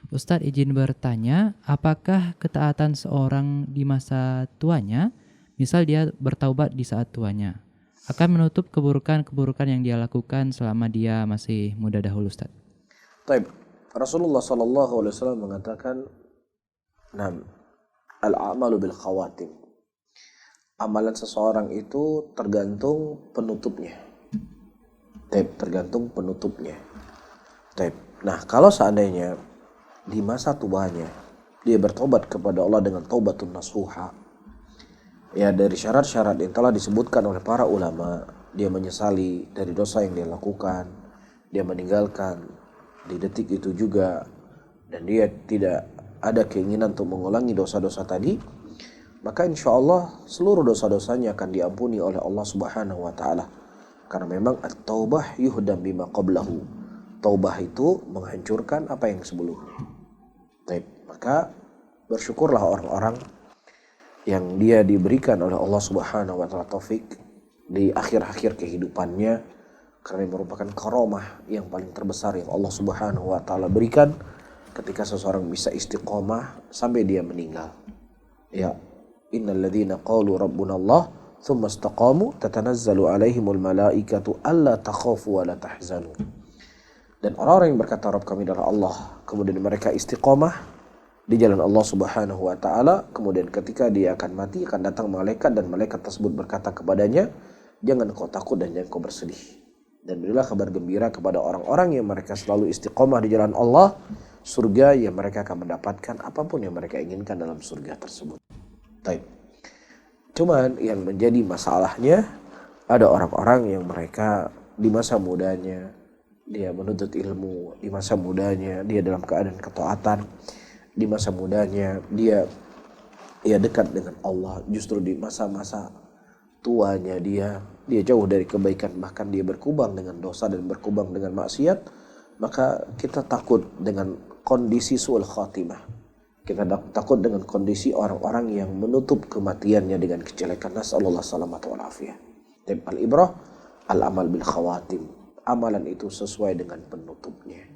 Ustadz izin bertanya, apakah ketaatan seorang di masa tuanya, misal dia bertaubat di saat tuanya, akan menutup keburukan-keburukan yang dia lakukan selama dia masih muda dahulu, Ustadz? Taib. Rasulullah sallallahu alaihi wasallam mengatakan, "Nam, al-a'malu bil khawatim." Amalan seseorang itu tergantung penutupnya. Taib, tergantung penutupnya. Taib. Nah, kalau seandainya di masa tuanya dia bertobat kepada Allah dengan taubatun nasuha, ya dari syarat-syarat yang telah disebutkan oleh para ulama, dia menyesali dari dosa yang dia lakukan, dia meninggalkan di detik itu juga, dan dia tidak ada keinginan untuk mengulangi dosa-dosa tadi, maka insya Allah seluruh dosa-dosanya akan diampuni oleh Allah Subhanahu wa Ta'ala. Karena memang at-taubah yuhdam bima qablahu. Taubah itu menghancurkan apa yang sebelumnya. Baik, maka bersyukurlah orang-orang yang dia diberikan oleh Allah Subhanahu wa Ta'ala taufik di akhir-akhir kehidupannya, karena ini merupakan karomah yang paling terbesar yang Allah Subhanahu wa Ta'ala berikan ketika seseorang bisa istiqomah sampai dia meninggal. Ya, innal ladzina qalu rabbuna Allah tsumma istaqamu tatanazzalu alaihimul malaikatu alla takhafu wa la tahzanu. Dan orang-orang yang berkata Rabb kami adalah Allah, kemudian mereka istiqomah di jalan Allah Subhanahu wa Ta'ala, kemudian ketika dia akan mati akan datang malaikat, dan malaikat tersebut berkata kepadanya, jangan kau takut dan jangan kau bersedih, dan berilah kabar gembira kepada orang-orang yang mereka selalu istiqomah di jalan Allah, surga yang mereka akan mendapatkan apapun yang mereka inginkan dalam surga tersebut. Baik. Cuman yang menjadi masalahnya, ada orang-orang yang mereka di masa mudanya dia menuntut ilmu, di masa mudanya dia dalam keadaan ketaatan, di masa mudanya dia dekat dengan Allah, justru di masa-masa tuanya dia jauh dari kebaikan, bahkan dia berkubang dengan dosa dan berkubang dengan maksiat, maka kita takut dengan kondisi su'ul khatimah. Kita takut dengan kondisi orang-orang yang menutup kematiannya dengan kejelekan. Nasallallahu salamatu wal afiyah. Al-ibrah al-amal bil khawatim. Amalan itu sesuai dengan penutupnya.